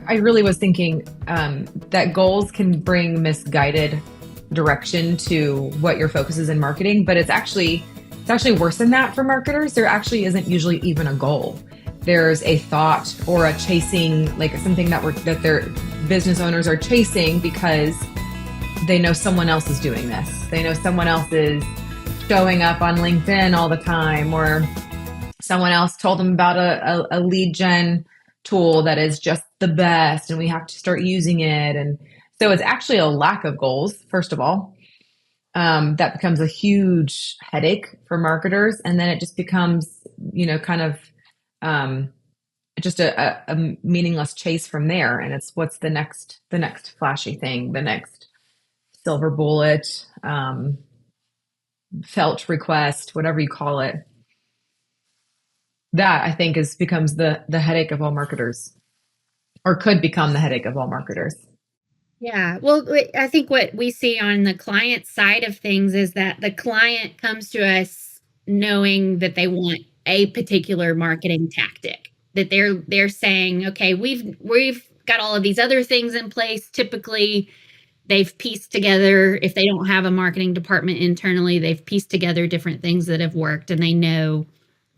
I really was thinking that goals can bring misguided direction to what your focus is in marketing, but it's actually worse than that for marketers. There actually isn't usually even a goal. There's a thought or a chasing, like something that their business owners are chasing because they know someone else is doing this. They know someone else is showing up on LinkedIn all the time, or someone else told them about a lead gen tool that is just the best and we have to start using it. And so it's actually a lack of goals, first of all. That becomes a huge headache for marketers. And then it just becomes, kind of just a meaningless chase from there. And it's what's the next flashy thing, the next silver bullet, felt request, whatever you call it. That I think becomes the headache of all marketers, or could become the headache of all marketers. Yeah. Well, I think what we see on the client side of things is that the client comes to us knowing that they want a particular marketing tactic. That they're saying, okay, we've got all of these other things in place. Typically, they've pieced together, if they don't have a marketing department internally, they've pieced together different things that have worked, and they know,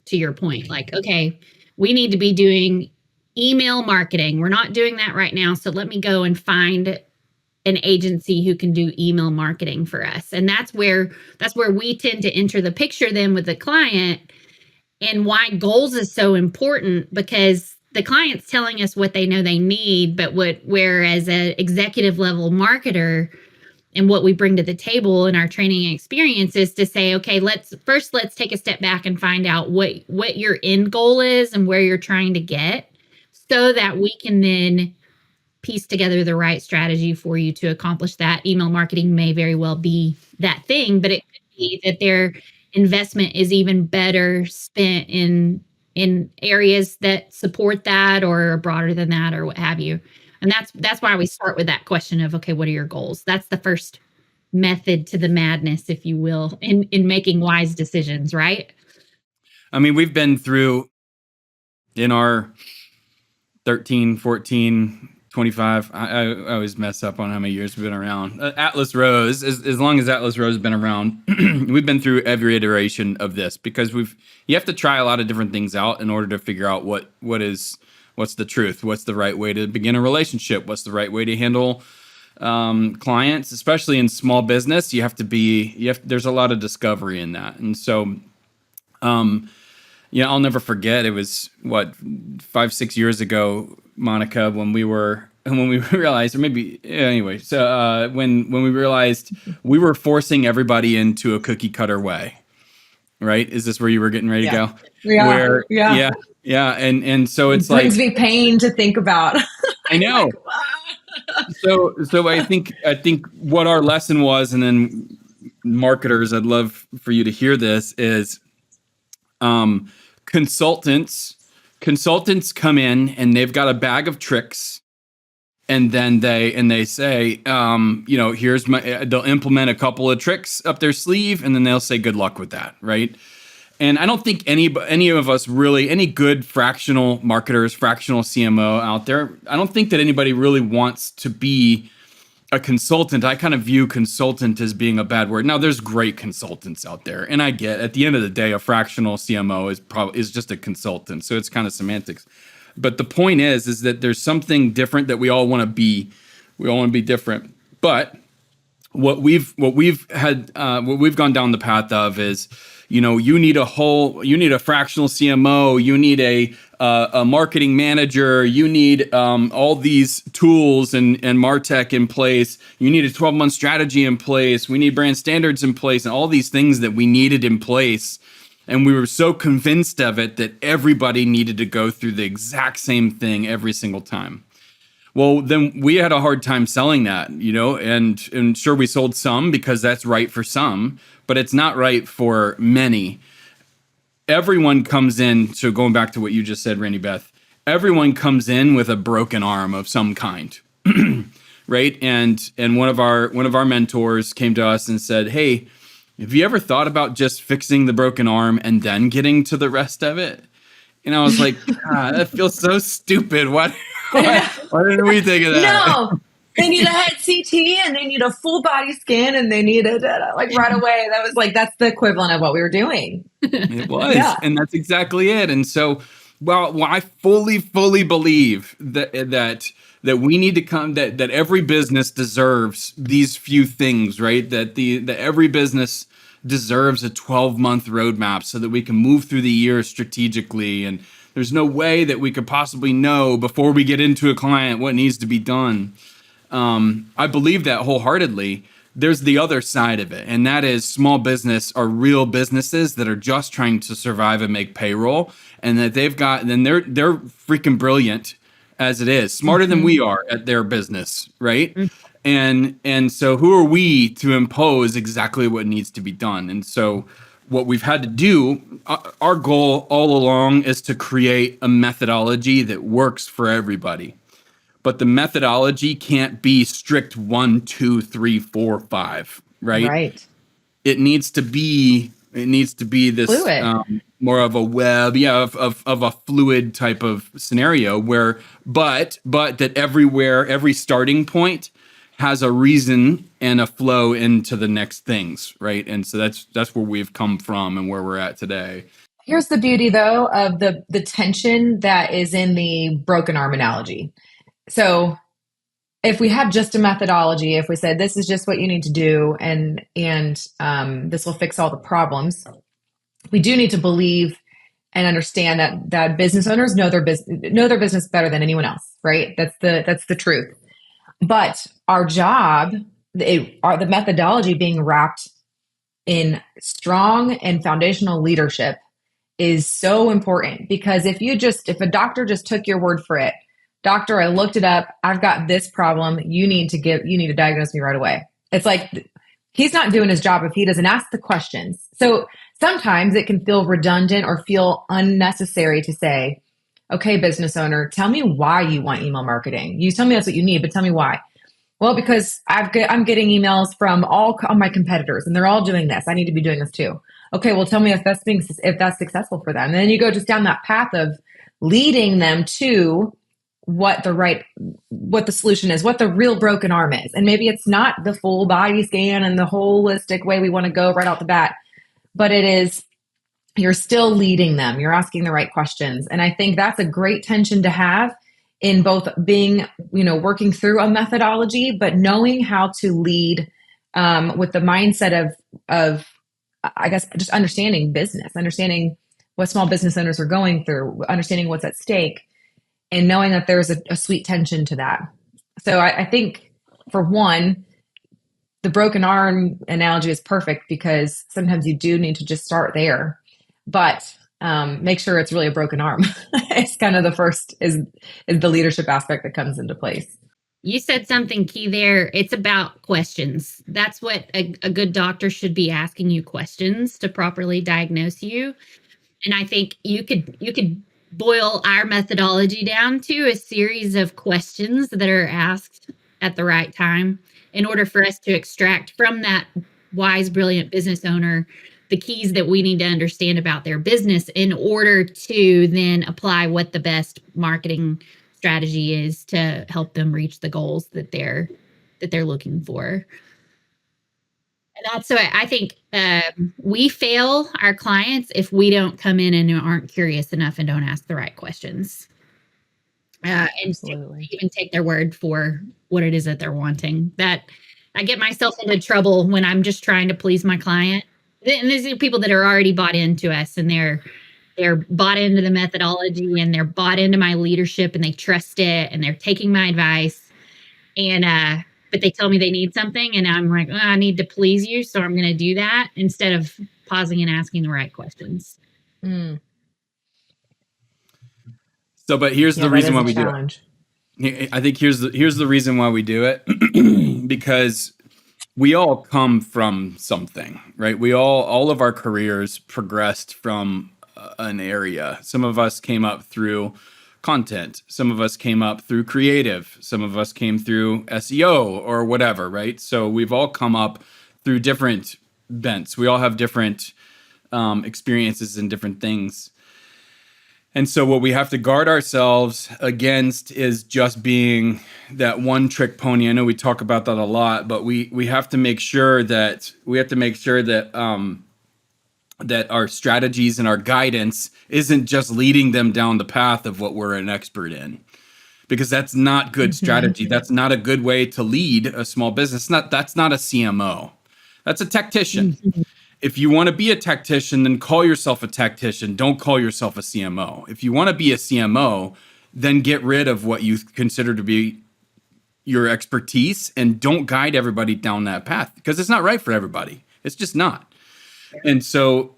to your point, like, okay, we need to be doing email marketing. We're not doing that right now. So let me go and find an agency who can do email marketing for us. And that's where we tend to enter the picture then with the client, and why goals is so important, because the client's telling us what they know they need, but whereas an executive level marketer, and what we bring to the table in our training experience is to say, okay, let's take a step back and find out what your end goal is and where you're trying to get, so that we can then piece together the right strategy for you to accomplish that. Email marketing may very well be that thing, but it could be that their investment is even better spent in areas that support that, or are broader than that, or what have you. And that's why we start with that question of, okay, what are your goals? That's the first method to the madness, if you will, in making wise decisions, right? I mean, we've been through, in our 13, 14, 25, I always mess up on how many years we've been around. Atlas Rose, as long as Atlas Rose has been around, we've been through every iteration of this, because you have to try a lot of different things out in order to figure out what's the truth, what's the right way to begin a relationship, what's the right way to handle clients, especially in small business. There's a lot of discovery in that. And so, I'll never forget, it was 5-6 years ago, Monica, when we realized, or maybe anyway, so when we realized we were forcing everybody into a cookie cutter way, right? Is this where you were getting ready to go? Yeah. Yeah. And so it's brings me pain to think about. I know. So I think what our lesson was, and then marketers, I'd love for you to hear this, is consultants come in and they've got a bag of tricks, and then they say, they'll implement a couple of tricks up their sleeve, and then they'll say, good luck with that, right? And I don't think any of us really, any good fractional marketers, fractional CMO out there, I don't think that anybody really wants to be a consultant. I kind of view consultant as being a bad word. Now, there's great consultants out there, and I get, at the end of the day, a fractional CMO is just a consultant, so it's kind of semantics. But the point is that there's something different that we all want to be. We all want to be different. But what we've gone down the path of is, you need a fractional CMO, you need a marketing manager, you need all these tools and MarTech in place, you need a 12-month strategy in place, we need brand standards in place, and all these things that we needed in place. And we were so convinced of it that everybody needed to go through the exact same thing every single time. Well, then we had a hard time selling that, and sure, we sold some because that's right for some, but it's not right for many. Everyone comes in, so going back to what you just said, Randy Beth, everyone comes in with a broken arm of some kind, right? And one of our mentors came to us and said, hey, have you ever thought about just fixing the broken arm and then getting to the rest of it? And I was like, that feels so stupid. What? Why didn't we think of that? No, they need a head CT and they need a full body scan and they need like right away. That was like, that's the equivalent of what we were doing. It was, Yeah. and that's exactly it. And so, well, I fully believe that we need to come that every business deserves these few things, right? That every business deserves a 12-month roadmap so that we can move through the year strategically. And there's no way that we could possibly know before we get into a client what needs to be done. I believe that wholeheartedly. There's the other side of it, and that is small business are real businesses that are just trying to survive and make payroll, and that they're freaking brilliant as it is, smarter than we are at their business, right? And so who are we to impose exactly what needs to be done? And so what we've had to do, our goal all along is to create a methodology that works for everybody. But the methodology can't be strict 1, 2, 3, 4, 5, right? Right. It needs to be this more of a web, of a fluid type of scenario where, but that every starting point has a reason and a flow into the next things, right? And so that's where we've come from and where we're at today. Here's the beauty, though, of the tension that is in the broken arm analogy. So if we have just a methodology, if we said this is just what you need to do and this will fix all the problems, we do need to believe and understand that business owners know their business better than anyone else, right? That's the truth. But our job, the methodology being wrapped in strong and foundational leadership is so important, because if a doctor just took your word for it, doctor, I looked it up, I've got this problem, you need to diagnose me right away. It's like he's not doing his job if he doesn't ask the questions. So sometimes it can feel redundant or feel unnecessary to say, okay, business owner, tell me why you want email marketing. You tell me that's what you need, but tell me why. Well, because I'm getting emails from all my competitors and they're all doing this. I need to be doing this too. Okay, well, tell me if that's successful for them. And then you go just down that path of leading them to what the solution is, what the real broken arm is. And maybe it's not the full body scan and the holistic way we want to go right out the bat, but it is, you're still leading them. You're asking the right questions. And I think that's a great tension to have in both being, working through a methodology, but knowing how to lead with the mindset of, I guess, just understanding business, understanding what small business owners are going through, understanding what's at stake, and knowing that there's a sweet tension to that. So I think, for one, the broken arm analogy is perfect, because sometimes you do need to just start there, but make sure it's really a broken arm. It's kind of the first is the leadership aspect that comes into place. You said something key there. It's about questions. That's what a good doctor should be asking you, questions to properly diagnose you. And I think you could boil our methodology down to a series of questions that are asked at the right time in order for us to extract from that wise, brilliant business owner the keys that we need to understand about their business in order to then apply what the best marketing strategy is to help them reach the goals that they're looking for. And that's so I think we fail our clients if we don't come in and aren't curious enough and don't ask the right questions. And even take their word for what it is that they're wanting. That I get myself into trouble when I'm just trying to please my client. And these are people that are already bought into us, and they're bought into the methodology, and they're bought into my leadership, and they trust it, and they're taking my advice. And but they tell me they need something, and I'm like, I need to please you, so I'm going to do that instead of pausing and asking the right questions. So, but here's the reason why we do it. I think here's the reason why we do it, because we all come from something, right? We all of our careers progressed from an area. Some of us came up through content. Some of us came up through creative. Some of us came through SEO or whatever, right? So we've all come up through different bents. We all have different experiences and different things. And so what we have to guard ourselves against is just being that one trick pony. I know we talk about that a lot, but we have to make sure that that our strategies and our guidance isn't just leading them down the path of what we're an expert in, because that's not good strategy. That's not a good way to lead a small business. That's not a CMO. That's a tactician. If you want to be a tactician, then call yourself a tactician. Don't call yourself a CMO. If you want to be a CMO, then get rid of what you consider to be your expertise and don't guide everybody down that path, because it's not right for everybody. It's just not. And so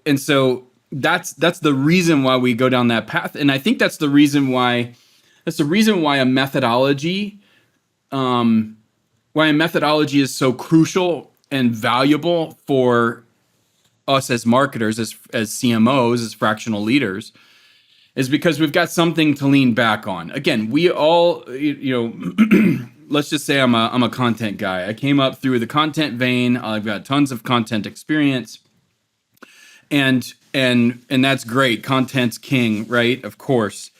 that's the reason why we go down that path. And I think that's the reason why a methodology is so crucial and valuable for us as marketers, as CMOs, as fractional leaders, is because we've got something to lean back on. Again, we all, let's just say I'm a content guy. I came up through the content vein. I've got tons of content experience, and that's great. Content's king, right? Of course,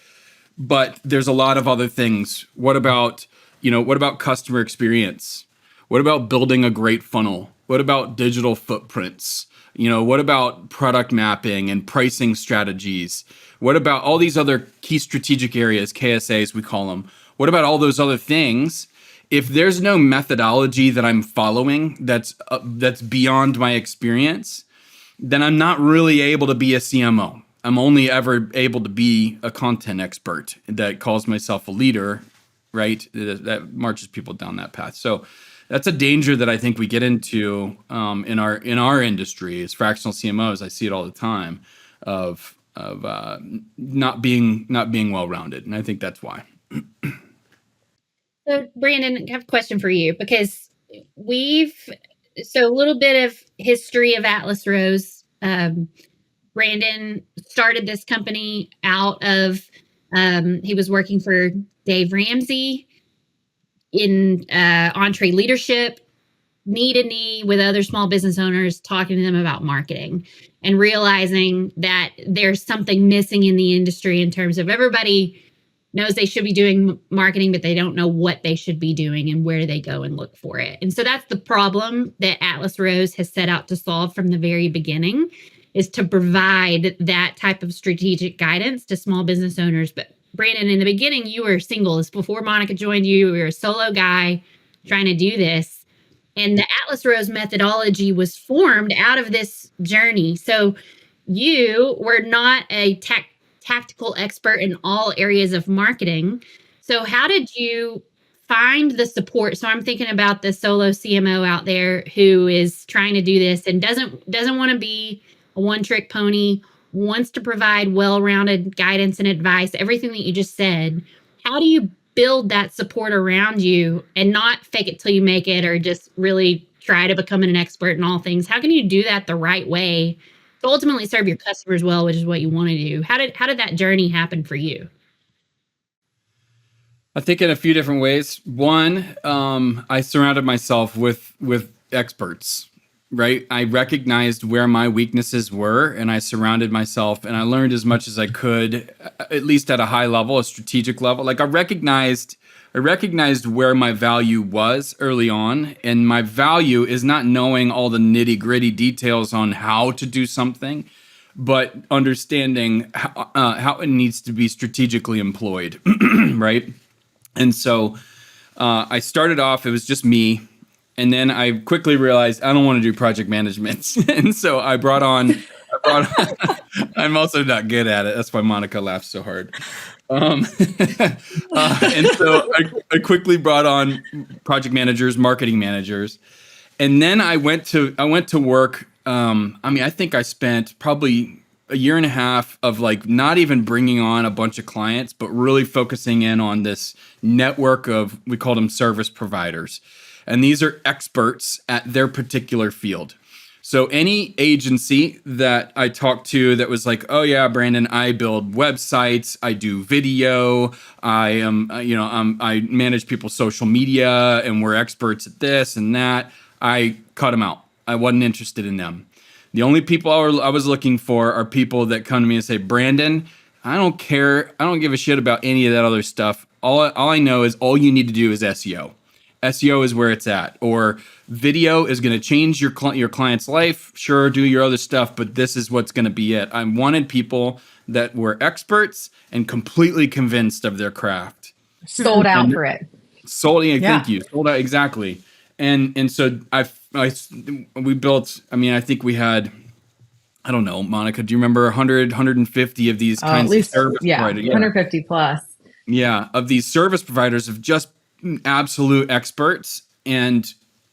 but there's a lot of other things. What about customer experience? What about building a great funnel? What about digital footprints? What about product mapping and pricing strategies? What about all these other key strategic areas, KSAs we call them? What about all those other things? If there's no methodology that I'm following that's beyond my experience, then I'm not really able to be a CMO. I'm only ever able to be a content expert that calls myself a leader, right? That marches people down that path. So that's a danger that I think we get into in our industry as fractional CMOs. I see it all the time of not being well-rounded, and I think that's why. So, Brandon, I have a question for you, because a little bit of history of Atlas Rose. Brandon started this company out of he was working for Dave Ramsey in Entree Leadership, knee to knee with other small business owners, talking to them about marketing and realizing that there's something missing in the industry in terms of everybody knows they should be doing marketing, but they don't know what they should be doing and where do they go and look for it. And so that's the problem that Atlas Rose has set out to solve from the very beginning, is to provide that type of strategic guidance to small business owners. But Brandon, in the beginning, you were single. This before Monica joined you. You were a solo guy trying to do this. And the Atlas Rose methodology was formed out of this journey. So you were not a tactical expert in all areas of marketing. So how did you find the support? So I'm thinking about the solo CMO out there who is trying to do this and doesn't want to be a one-trick pony, wants to provide well-rounded guidance and advice, everything that you just said. How do you build that support around you and not fake it till you make it, or just really try to become an expert in all things? How can you do that the right way to ultimately serve your customers well, which is what you want to do? How did that journey happen for you? I think in a few different ways. One, I surrounded myself with experts. Right. I recognized where my weaknesses were, and I surrounded myself, and I learned as much as I could, at least at a high level, a strategic level. Like I recognized where my value was early on. And my value is not knowing all the nitty-gritty details on how to do something, but understanding how it needs to be strategically employed. Right. And so I started off, it was just me. And then I quickly realized I don't want to do project management. And so I brought on I'm also not good at it. That's why Monica laughs so hard. And so I quickly brought on project managers, marketing managers. And then I went to work. I think I spent probably a year and a half of like not even bringing on a bunch of clients, but really focusing in on this network of, we call them service providers. And these are experts at their particular field. So any agency that I talked to that was like, oh yeah, Brandon, I build websites, I do video, I manage people's social media, and we're experts at this and that, I cut them out. I wasn't interested in them. The only people I was looking for are people that come to me and say, Brandon, I don't care. I don't give a shit about any of that other stuff. All I know is all you need to do is SEO. SEO is where it's at. Or video is going to change your client's life. Sure, do your other stuff, but this is what's going to be it. I wanted people that were experts and completely convinced of their craft. Sold out for it. Sold. Thank you. Sold out exactly. And so we built. I mean, I think we had. I don't know, Monica. Do you remember 100, 150 of these kinds of service providers? 150 plus. Yeah, of these service providers of just absolute experts. And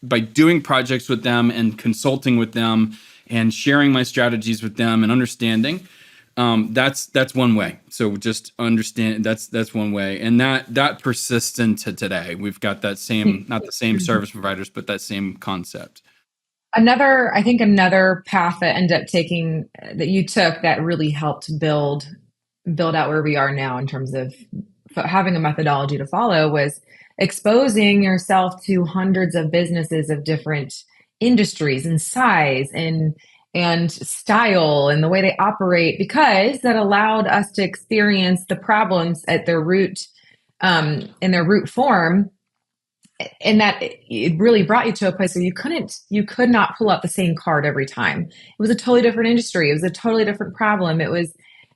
by doing projects with them and consulting with them and sharing my strategies with them and understanding, that's one way. So just understand that's one way. And that persists into today. We've got that same, not the same service providers, but that same concept. I think another path that ended up taking that you took that really helped build out where we are now in terms of having a methodology to follow was exposing yourself to hundreds of businesses of different industries and size and style and the way they operate, because that allowed us to experience the problems at their root, in their root form. And that it really brought you to a place where you could not pull up the same card every time. It was a totally different industry. It was a totally different problem.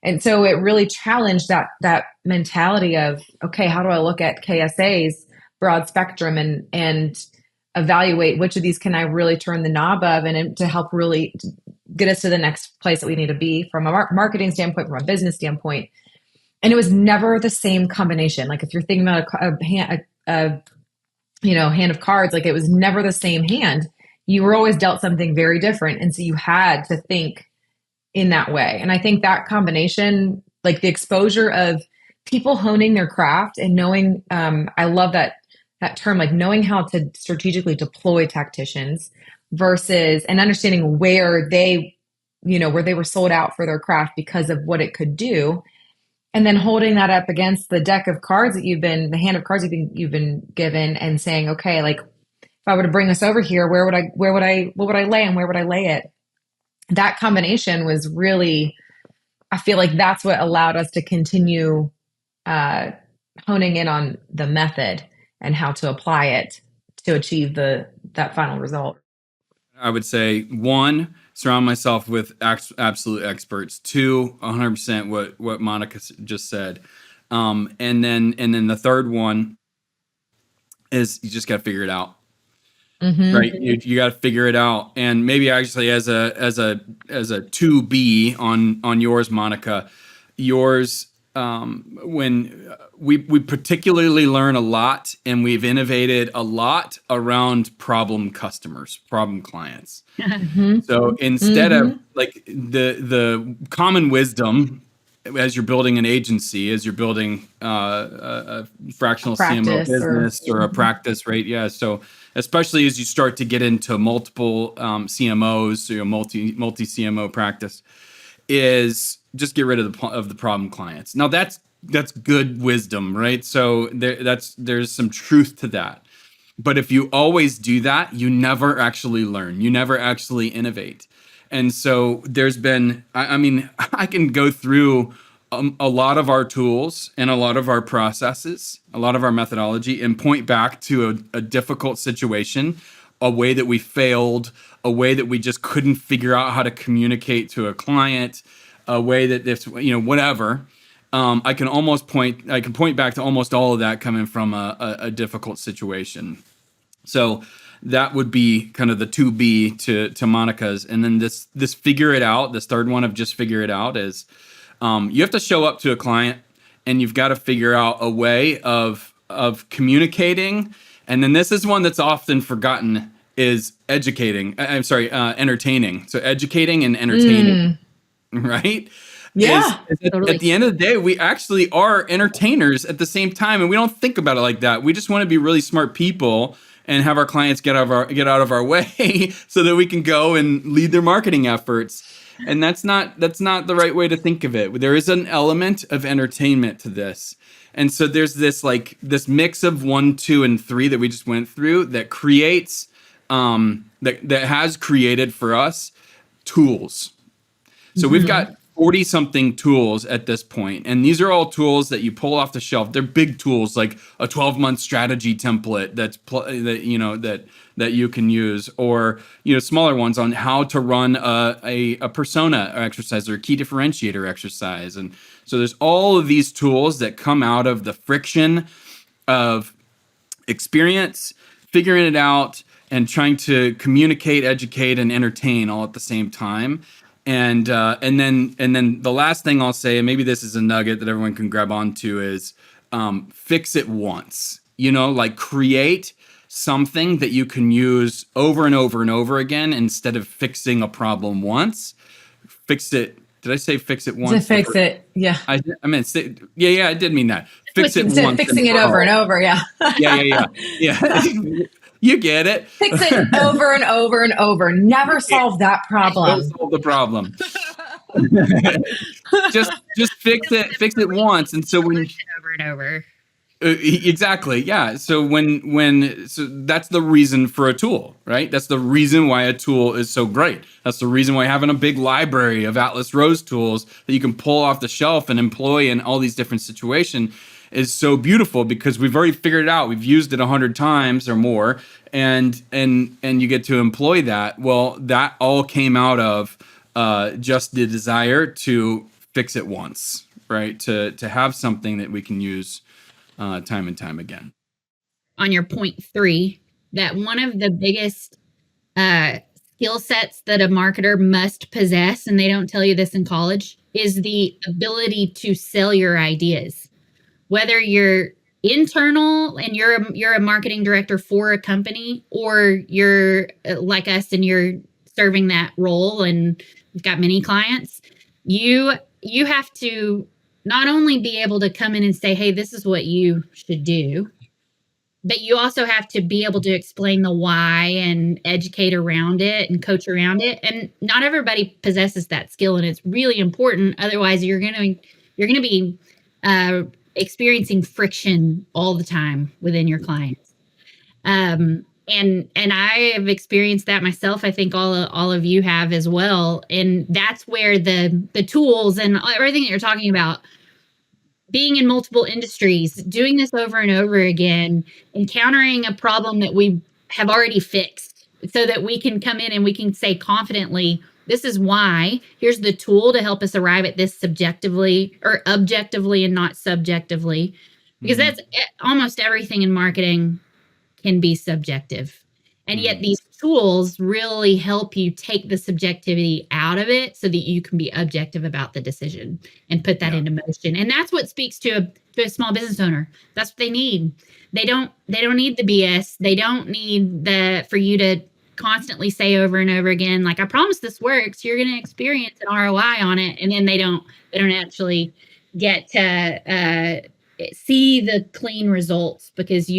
And so it really challenged that mentality of, okay, how do I look at KSA's broad spectrum and evaluate which of these can I really turn the knob of and to help really get us to the next place that we need to be from a marketing standpoint, from a business standpoint. And it was never the same combination. Like if you're thinking about a hand of cards, like it was never the same hand. You were always dealt something very different. And so you had to think in that way. And I think that combination, like the exposure of people honing their craft and knowing, I love that term, like knowing how to strategically deploy tacticians versus and understanding where they were sold out for their craft because of what it could do. And then holding that up against the deck of cards that the hand of cards you've been given, and saying, okay, like if I were to bring this over here, what would I lay and where would I lay it? That combination was really, I feel like that's what allowed us to continue honing in on the method and how to apply it to achieve that final result. I would say 1, surround myself with absolute experts. 2, 100% what Monica just said. And then the third one is you just got to figure it out. Mm-hmm. Right. You got to figure it out. And maybe actually as a 2B on yours, Monica, when we particularly learn a lot and we've innovated a lot around problem customers, problem clients. Mm-hmm. So instead of like the common wisdom as you're building an agency, as you're building a fractional CMO business or a practice, right? Yeah. So especially as you start to get into multiple CMOs, so your multi CMO practice, is just get rid of the problem clients. Now that's good wisdom, right? So there's some truth to that. But if you always do that, you never actually learn. You never actually innovate. And so there's been, I can go through a lot of our tools and a lot of our processes, a lot of our methodology, and point back to a difficult situation, a way that we failed, a way that we just couldn't figure out how to communicate to a client, a way that this, whatever. I can point back to almost all of that coming from a difficult situation. So that would be kind of the 2B to Monica's. And then this figure it out, this third one of just figure it out is you have to show up to a client and you've got to figure out a way of communicating. And then this is one that's often forgotten is entertaining. So educating and entertaining, right? Yeah. At the end of the day, we actually are entertainers at the same time. And we don't think about it like that. We just want to be really smart people and have our clients get out of our way so that we can go and lead their marketing efforts. And that's not the right way to think of it. There is an element of entertainment to this. And so there's this mix of 1, 2, and 3 that we just went through that creates that has created for us tools. So we've got 40 something tools at this point, and these are all tools that you pull off the shelf. They're big tools, like a 12-month strategy template that you can use, or smaller ones on how to run a persona exercise or a key differentiator exercise. And so there's all of these tools that come out of the friction of experience, figuring it out, and trying to communicate, educate, and entertain all at the same time. And then the last thing I'll say, and maybe this is a nugget that everyone can grab onto, is fix it once. Like create something that you can use over and over and over again instead of fixing a problem once. Fix it. Did I say fix it once? To fix it, yeah. I meant I did mean that. Fix it once. Fixing it over and over, yeah. Yeah. You get it. Fix it over and over and over. Never solve that problem. Don't solve the problem. just fix it once. And so when over and over. Exactly. Yeah. So so that's the reason for a tool, right? That's the reason why a tool is so great. That's the reason why having a big library of Atlas Rose tools that you can pull off the shelf and employ in all these different situations is so beautiful, because we've already figured it out. We've used it 100 times or more, and you get to employ that. Well, that all came out of just the desire to fix it once, right? To have something that we can use time and time again. On your point 3, that one of the biggest skill sets that a marketer must possess, and they don't tell you this in college, is the ability to sell your ideas. Whether you're internal and you're a marketing director for a company, or you're like us and you're serving that role and you've got many clients, you have to not only be able to come in and say, hey, this is what you should do, but you also have to be able to explain the why and educate around it and coach around it. And not everybody possesses that skill, and it's really important. Otherwise, you're going to be experiencing friction all the time within your clients. And I have experienced that myself. I think all of you have as well. And that's where the tools and everything that you're talking about, being in multiple industries, doing this over and over again, encountering a problem that we have already fixed, so that we can come in and we can say confidently, this is why. Here's the tool to help us arrive at this subjectively or objectively and not subjectively. Because that's almost everything in marketing can be subjective. And yet these tools really help you take the subjectivity out of it so that you can be objective about the decision and put that into motion. And that's what speaks to a small business owner. That's what they need. They don't need the BS. They don't need for you to constantly say over and over again, like, I promise this works, you're going to experience an ROI on it. And then they don't actually get to see the clean results, because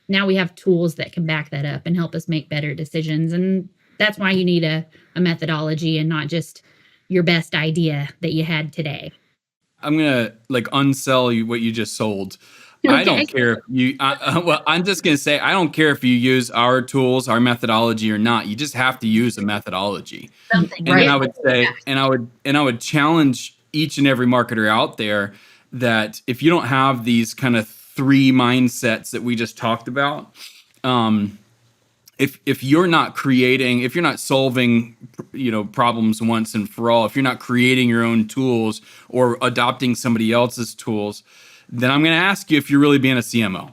now we have tools that can back that up and help us make better decisions. And that's why you need a methodology and not just your best idea that you had today. I'm going to unsell you what you just sold. Okay. I don't care if you, I'm just going to say, I don't care if you use our tools, our methodology or not. You just have to use a methodology. Something, and right? I would say, and I would challenge each and every marketer out there that if you don't have these kind of 3 mindsets that we just talked about, if you're not creating, if you're not solving, problems once and for all, if you're not creating your own tools or adopting somebody else's tools, then I'm going to ask you if you're really being a CMO,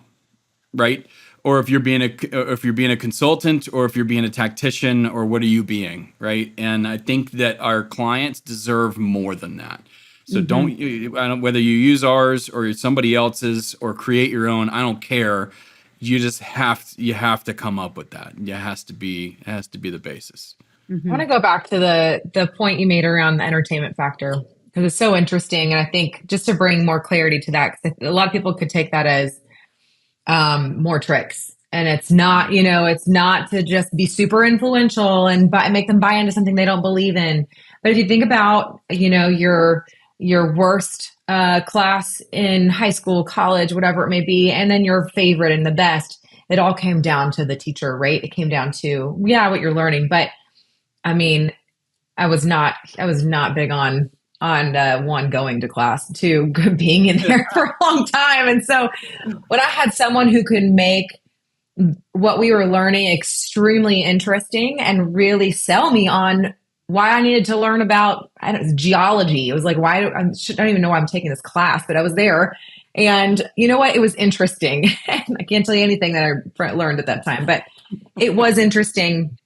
right? Or if you're being a consultant, or if you're being a tactician, or what are you being, right? And I think that our clients deserve more than that. So don't, whether you use ours or somebody else's or create your own, I don't care. You just have to come up with that. It has to be the basis. I want to go back to the point you made around the entertainment factor, because it's so interesting. And I think just to bring more clarity to that, because a lot of people could take that as more tricks. And it's not, it's not to just be super influential and make them buy into something they don't believe in. But if you think about, your worst class in high school, college, whatever it may be, and then your favorite and the best, it all came down to the teacher, right? It came down to, what you're learning. But I mean, I was not big on one, going to class, two, being in there for a long time. And so when I had someone who could make what we were learning extremely interesting and really sell me on why I needed to learn about, I don't know, geology. It was like, why I don't even know why I'm taking this class, but I was there. And you know what? It was interesting. I can't tell you anything that I learned at that time, but it was interesting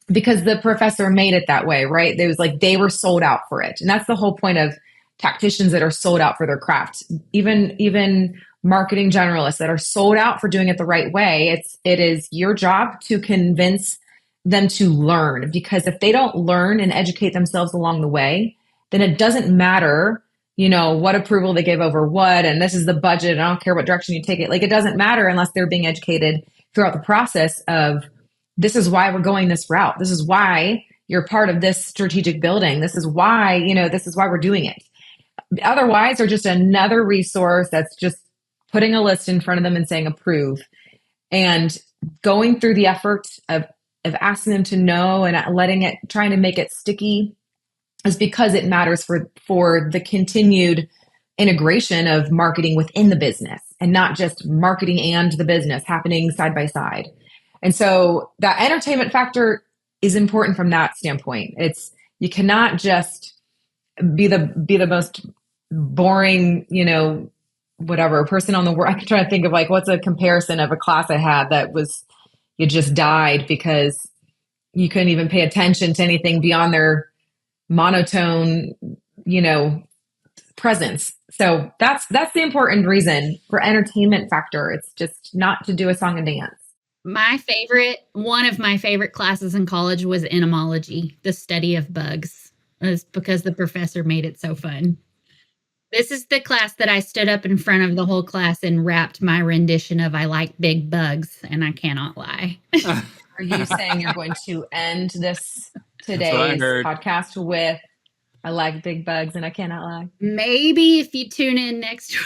because the professor made it that way, right? It was like they were sold out for it. And that's the whole point of tacticians that are sold out for their craft. Even marketing generalists that are sold out for doing it the right way. It is your job to convince them to learn, because if they don't learn and educate themselves along the way, then it doesn't matter, what approval they give over what, and this is the budget, and I don't care what direction you take it. Like, it doesn't matter unless they're being educated throughout the process of, this is why we're going this route. This is why you're part of this strategic building. This is why, this is why we're doing it. Otherwise, they're just another resource that's just putting a list in front of them and saying approve, and going through the effort of asking them to know and trying to make it sticky is because it matters for the continued integration of marketing within the business, and not just marketing and the business happening side by side. And so that entertainment factor is important from that standpoint. You cannot just be the most boring, whatever person on the world. I can try to think of like, what's a comparison of a class I had that was, you just died because you couldn't even pay attention to anything beyond their monotone, presence. So that's the important reason for entertainment factor. It's just not to do a song and dance. One of my favorite classes in college was entomology, the study of bugs. It's because the professor made it so fun. This is the class that I stood up in front of the whole class and rapped my rendition of I Like Big Bugs, and I cannot lie. Are you saying you're going to end today's podcast with I like big bugs and I cannot lie? Maybe if you tune in next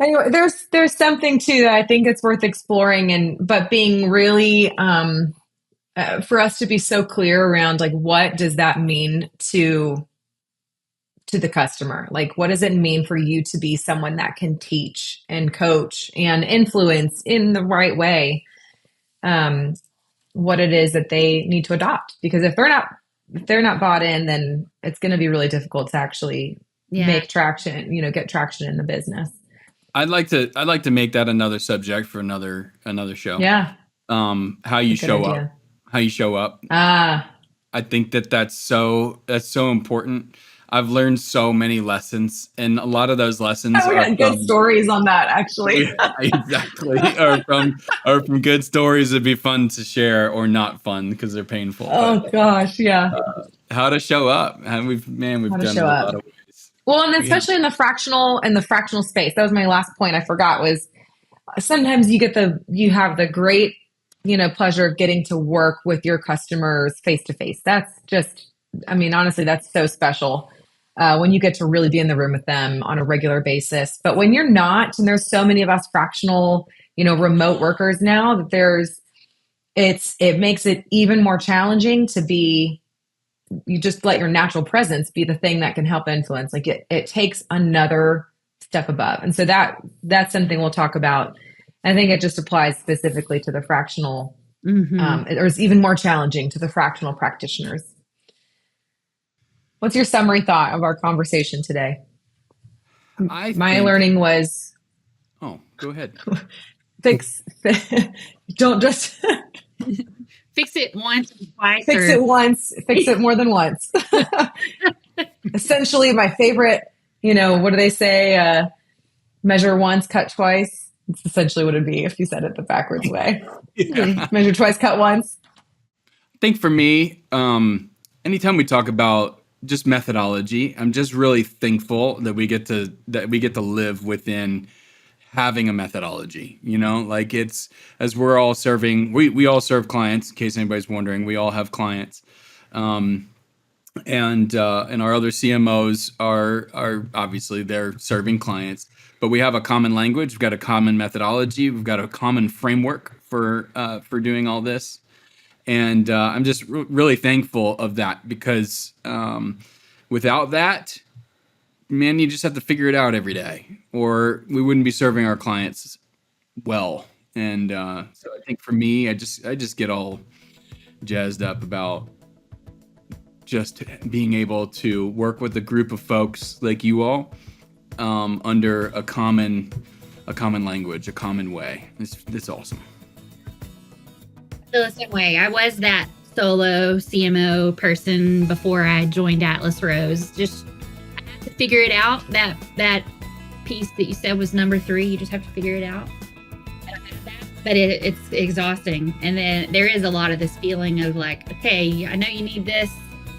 Anyway, there's something too that I think it's worth exploring, but being really for us to be so clear around like, what does that mean to the customer? Like, what does it mean for you to be someone that can teach and coach and influence in the right way what it is that they need to adopt? Because if they're not bought in, then it's going to be really difficult to actually make traction, get traction in the business. I'd like to make that another subject for another show. Yeah. How you show up. How you show up. I think that's so important. I've learned so many lessons, and a lot of those lessons are good stories on that, actually. Exactly. or from good stories that'd be fun to share, or not fun because they're painful. Oh gosh, yeah. How to show up. And we've done it a lot of ways. Well, and especially in the fractional space. That was my last point I forgot, was sometimes you have the great, pleasure of getting to work with your customers face to face. That's just, honestly, that's so special when you get to really be in the room with them on a regular basis. But when you're not, and there's so many of us fractional, remote workers now, that it makes it even more challenging to be. You just let your natural presence be the thing that can help influence. Like it takes another step above. And so that's something we'll talk about. I think it just applies specifically to the fractional, or it's even more challenging to the fractional practitioners. What's your summary thought of our conversation today? My learning was... Oh, go ahead. Don't just... Fix it once, twice. Fix it once. Fix it more than once. Essentially, my favorite, what do they say? Measure once, cut twice. It's essentially what it'd be if you said it the backwards way. Yeah. Measure twice, cut once. I think for me, anytime we talk about just methodology, I'm just really thankful that we get to live within having a methodology, like it's, as we're all serving, we all serve clients, in case anybody's wondering, we all have clients. And our other CMOs are obviously they're serving clients, but we have a common language. We've got a common methodology. We've got a common framework for doing all this. And I'm just really thankful of that, because without that, man, you just have to figure it out every day, or we wouldn't be serving our clients well. And so I think for me, I just get all jazzed up about just being able to work with a group of folks like you all, under a common language, a common way. It's awesome. I feel the same way. I was that solo CMO person before I joined Atlas Rose. Just I had to figure it out. That piece that you said was number 3. You just have to figure it out. But it's exhausting. And then there is a lot of this feeling of like, okay, I know you need this.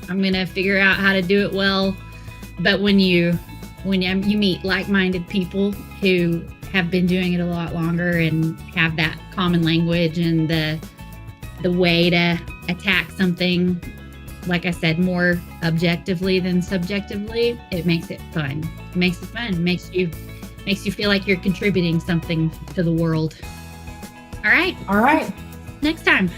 I'm going to figure out how to do it well. But when you meet like-minded people who have been doing it a lot longer and have that common language and the way to attack something, like I said, more objectively than subjectively, it makes it fun. It makes it fun. It makes you feel like you're contributing something to the world. All right. All right. Next time.